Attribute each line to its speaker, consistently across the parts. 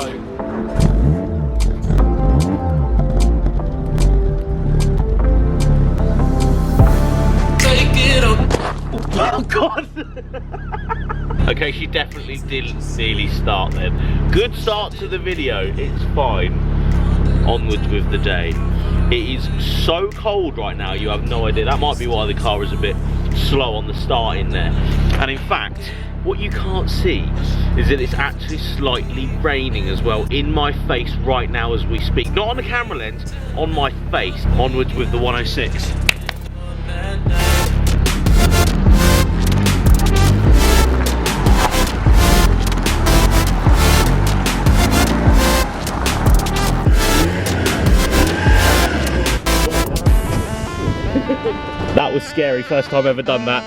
Speaker 1: so. Oh God! Okay, she definitely didn't really start then. Good start to the video, it's fine. Onwards with the day. It is so cold right now, you have no idea. That might be why the car is a bit slow on the start in there. And in fact, what you can't see is that it's actually slightly raining as well in my face right now as we speak. Not on the camera lens, on my face. Onwards with the 106. That was scary, first time ever done that.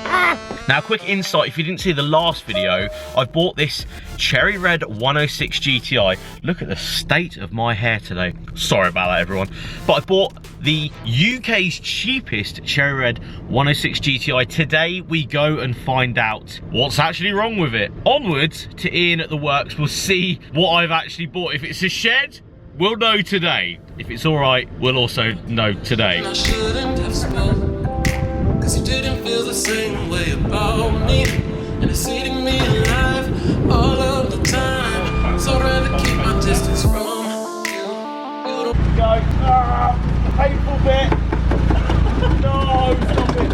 Speaker 1: Now, quick insight, if you didn't see the last video, I bought this cherry red 106 GTI. Look at the state of my hair today. Sorry about that, everyone. But I bought the UK's cheapest cherry red 106 GTI. Today, we go and find out what's actually wrong with it. Onwards to Ian at the works, we'll see what I've actually bought. If it's a shed, we'll know today. If it's all right, we'll also know today.
Speaker 2: You didn't feel the same way about me, and it's eating me alive all of the time. So I'd rather keep my distance from you.
Speaker 1: Go. Ah, painful bit. No, stop it.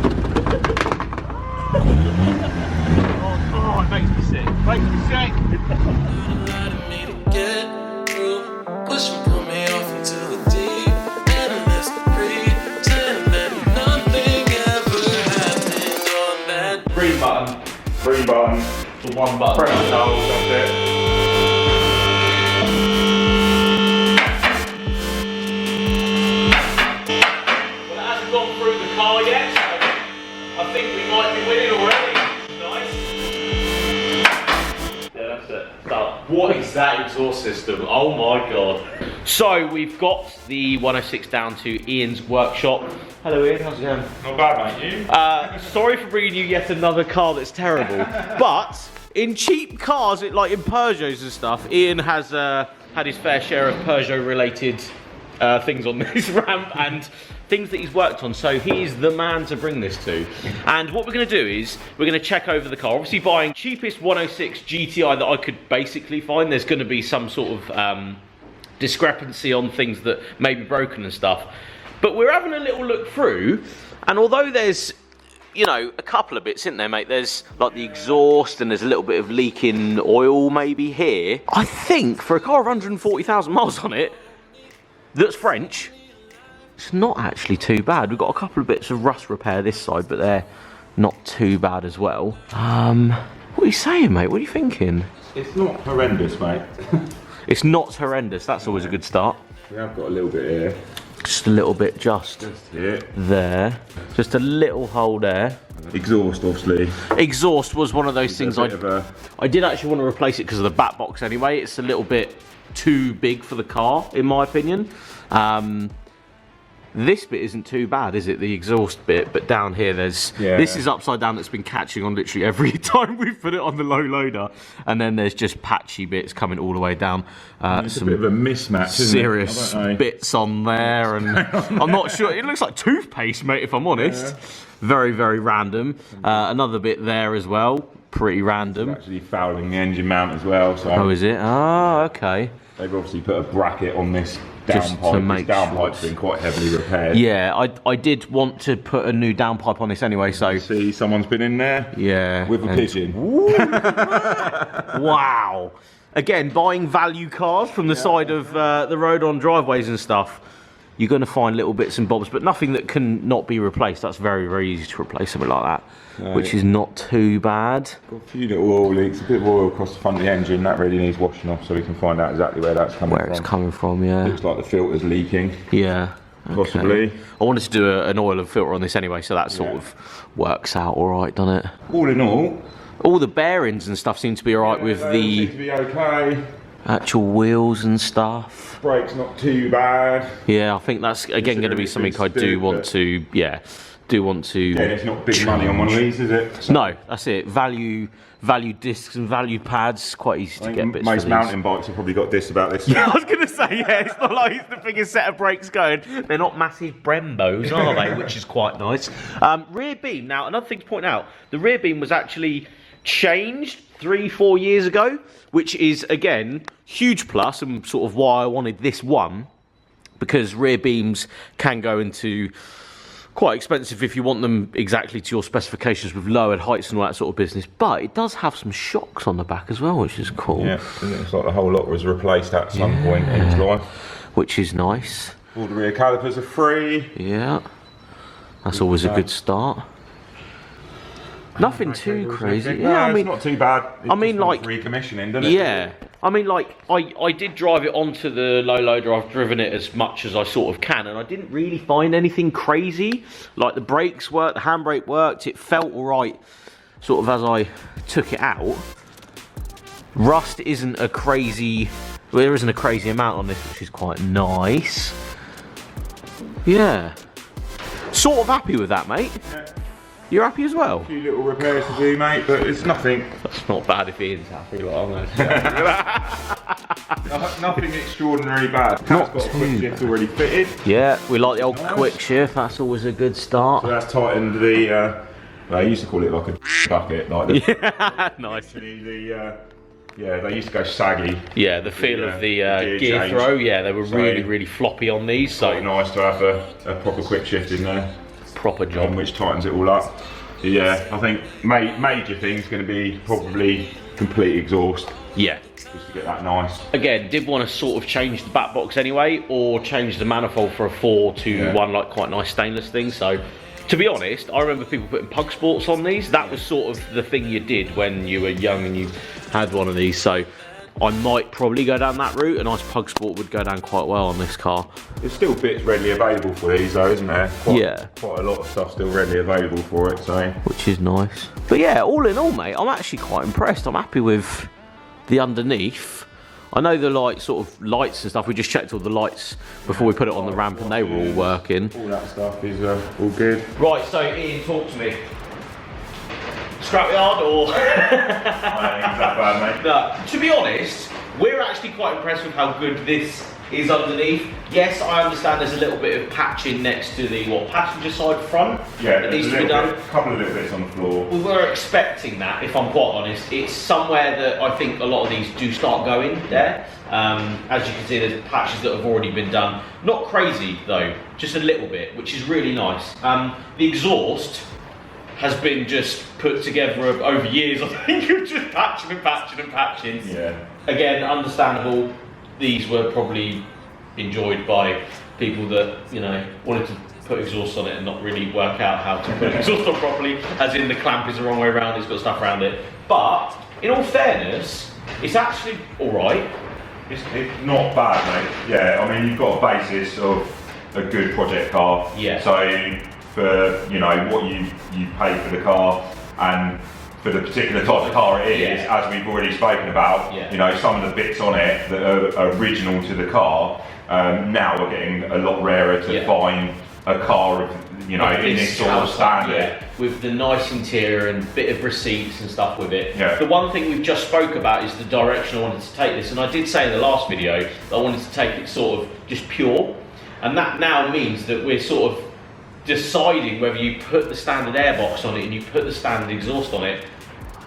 Speaker 1: Oh, it makes me sick. Makes me sick.
Speaker 2: Allowed me to get through. Push and pull me off into the deep end, and let's pretend that nothing ever happened on that.
Speaker 1: Green button.
Speaker 3: Green button.
Speaker 1: The one button.
Speaker 3: Press and hold, that's it.
Speaker 1: Well, it hasn't gone through the car yet, so I think we might be winning already. Nice. Yeah, that's it. Done. What is that exhaust system? Oh my God. So we've got the 106 down to Ian's workshop. Hello Ian, how's it going?
Speaker 3: Not bad, mate, you?
Speaker 1: Sorry for bringing you yet another car that's terrible, but in cheap cars, like in Peugeots and stuff, Ian has had his fair share of Peugeot-related things on this ramp and things that he's worked on, so he's the man to bring this to. And what we're going to do is, we're going to check over the car. Obviously buying cheapest 106 GTI that I could basically find, there's going to be some sort of discrepancy on things that may be broken and stuff. But we're having a little look through, and although there's, you know, a couple of bits, isn't there, mate? There's like the exhaust and there's a little bit of leaking oil maybe here. I think for a car of 140,000 miles on it, that's French, it's not actually too bad. We've got a couple of bits of rust repair this side, but they're not too bad as well. What are you saying, mate? What are you thinking?
Speaker 3: It's not horrendous, mate.
Speaker 1: It's not horrendous. That's always a good start.
Speaker 3: We have got a little bit here.
Speaker 1: Just a little bit just
Speaker 3: here.
Speaker 1: There. Just a little hole there.
Speaker 3: Exhaust, obviously.
Speaker 1: Exhaust was one of those things I did actually want to replace it because of the back box anyway. It's a little bit too big for the car, in my opinion. This bit isn't too bad, is it? The exhaust bit, but down here there's... Yeah. This is upside down that's been catching on literally every time we've put it on the low loader. And then there's just patchy bits coming all the way down.
Speaker 3: It's a bit of a mismatch,
Speaker 1: serious bits on there, and I'm not sure. It looks like toothpaste, mate, if I'm honest. Yeah. Very, very random. Another bit there as well. Pretty random.
Speaker 3: It's actually fouling the engine mount as well. So
Speaker 1: oh, is it? Oh, okay.
Speaker 3: They've obviously put a bracket on this downpipe. This downpipe's been quite heavily repaired.
Speaker 1: Yeah, I did want to put a new downpipe on this anyway, so...
Speaker 3: See, someone's been in there?
Speaker 1: Yeah.
Speaker 3: With a pigeon.
Speaker 1: Wow. Again, buying value cars from the side of the road on driveways and stuff, you're going to find little bits and bobs, but nothing that can not be replaced. That's very, very easy to replace something like that, which is not too bad.
Speaker 3: Got a few little oil leaks, a bit of oil across the front of the engine. That really needs washing off so we can find out exactly where that's coming from.
Speaker 1: Where it's coming from, yeah.
Speaker 3: Looks like the filter's leaking.
Speaker 1: Yeah.
Speaker 3: Possibly.
Speaker 1: Okay. I wanted to do an oil and filter on this anyway, so that sort of works out all right, doesn't it?
Speaker 3: All in all
Speaker 1: the bearings and stuff seem to be all right with the...
Speaker 3: seem to be okay.
Speaker 1: Actual wheels and stuff.
Speaker 3: Brakes not too bad.
Speaker 1: Yeah, I think that's again going to be something I do want to, do want to.
Speaker 3: Yeah, it's not big money on one of these, is it? So
Speaker 1: No, that's it. Value discs and value pads, quite easy to get bits.
Speaker 3: most mountain bikes have probably got this about this.
Speaker 1: Yeah, I was going to say, yeah, it's not like it's the biggest set of brakes going. They're not massive Brembos, are they? Which is quite nice. Rear beam. Now, another thing to point out, the rear beam was actually changed 3-4 years ago, which is, again, huge plus and sort of why I wanted this one, because rear beams can go into quite expensive if you want them exactly to your specifications with lowered heights and all that sort of business, but it does have some shocks on the back as well, which is cool.
Speaker 3: Yeah, it looks like the whole lot was replaced at some point in its life.
Speaker 1: Which is nice.
Speaker 3: All the rear calipers are free.
Speaker 1: Yeah, that's always a good start. Nothing too crazy.
Speaker 3: No,
Speaker 1: Yeah, I mean,
Speaker 3: it's not too bad.
Speaker 1: I mean, like
Speaker 3: recommissioning, doesn't it?
Speaker 1: Yeah, I mean, like I did drive it onto the low loader. I've driven it as much as I sort of can, and I didn't really find anything crazy. Like the brakes worked, the handbrake worked. It felt all right, sort of as I took it out. Rust isn't a crazy. Well, there isn't a crazy amount on this, which is quite nice. Yeah, sort of happy with that, mate.
Speaker 3: Yeah.
Speaker 1: You're happy as well?
Speaker 3: A few little repairs to do, mate, but it's nothing.
Speaker 1: That's not bad if Ian's happy. Like, I'm gonna say.
Speaker 3: Nothing extraordinary bad.
Speaker 1: Not
Speaker 3: It's got a
Speaker 1: too
Speaker 3: quick shift already fitted.
Speaker 1: Yeah, we like the old
Speaker 3: Nice.
Speaker 1: quick shift. That's always a good start.
Speaker 3: So that's tightened the. Well, they used to call it like a bucket, like the.
Speaker 1: Yeah, nice.
Speaker 3: Actually, yeah, they used to go saggy.
Speaker 1: Yeah, the feel of the
Speaker 3: gear
Speaker 1: gear
Speaker 3: change.
Speaker 1: throw. Yeah, they were
Speaker 3: So-
Speaker 1: really floppy on these.
Speaker 3: So
Speaker 1: So
Speaker 3: nice to have a proper quick shift in there,
Speaker 1: proper job.
Speaker 3: which tightens it all up. Yeah, I think major thing's going to be probably complete exhaust,
Speaker 1: Yeah.
Speaker 3: just to get that nice.
Speaker 1: Again, did want to sort of change the back box anyway, or change the manifold for a 4 to one like quite nice stainless thing. So, to be honest, I remember people putting Pug Sports on these. That was sort of the thing you did when you were young and you had one of these. So, I might probably go down that route. A nice Pug Sport would go down quite well on this car.
Speaker 3: There's still bits readily available for these though, isn't there?
Speaker 1: Yeah.
Speaker 3: Quite a lot of stuff still readily available for it, so.
Speaker 1: Which is nice. But yeah, all in all, mate, I'm actually quite impressed. I'm happy with the underneath. I know the sort of lights and stuff. We just checked all the lights before we put it on the ramp, and they were all working.
Speaker 3: All that stuff is all good.
Speaker 1: Right, so Ian, talk to me. Scrapyard or?
Speaker 3: I don't think it's that bad, mate.
Speaker 1: No, to be honest, we're actually quite impressed with how good this is underneath. Yes, I understand there's a little bit of patching next to the passenger side front.
Speaker 3: Yeah,
Speaker 1: that
Speaker 3: there's
Speaker 1: needs
Speaker 3: a
Speaker 1: to be
Speaker 3: little
Speaker 1: done.
Speaker 3: bit, couple of little bits on the floor.
Speaker 1: We were expecting that, if I'm quite honest. It's somewhere that I think a lot of these do start going there. As you can see, there's patches that have already been done. Not crazy though, just a little bit, which is really nice. The exhaust has been just put together over years, I think, of just patching and patching and patching.
Speaker 3: Yeah.
Speaker 1: Again, understandable. These were probably enjoyed by people that, you know, wanted to put exhaust on it and not really work out how to put exhaust on properly, as in the clamp is the wrong way around, it's got stuff around it. But, in all fairness, it's actually alright.
Speaker 3: It's not bad, mate. Yeah, I mean, you've got a basis of a good project car.
Speaker 1: Yeah.
Speaker 3: So, for, you know, what you pay for the car and for the particular type of car it is, as we've already spoken about, you know, some of the bits on it that are original to the car, now are getting a lot rarer to find a car of, you know, in this sort of standard.
Speaker 1: Yeah, with the nice interior and bit of receipts and stuff with it.
Speaker 3: Yeah.
Speaker 1: The one thing we've just spoke about is the direction I wanted to take this, and I did say in the last video that I wanted to take it sort of just pure, and that now means that we're sort of deciding whether you put the standard airbox on it and you put the standard exhaust on it.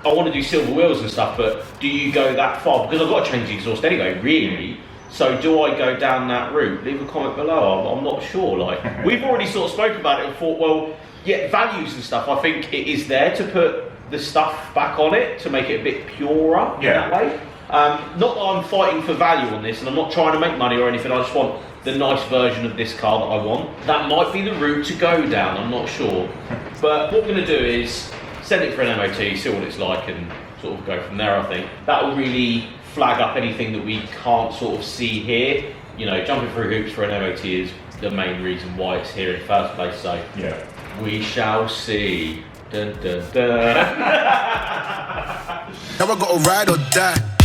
Speaker 1: I want to do silver wheels and stuff, but do you go that far? Because I've got to change the exhaust anyway, really. So do I go down that route? Leave a comment below. I'm not sure. Like, we've already sort of spoken about it and thought, well, yeah, values and stuff. I think it is there to put the stuff back on it to make it a bit purer in that way. Not that I'm fighting for value on this, and I'm not trying to make money or anything. I just want the nice version of this car that I want. That might be the route to go down. I'm not sure. But what we're going to do is send it for an MOT, see what it's like, and sort of go from there. I think that will really flag up anything that we can't sort of see here. You know, jumping through hoops for an MOT is the main reason why it's here in the first place. So
Speaker 3: Yeah.
Speaker 1: we shall see. Dun, dun, dun.
Speaker 4: Now I gotta ride or die.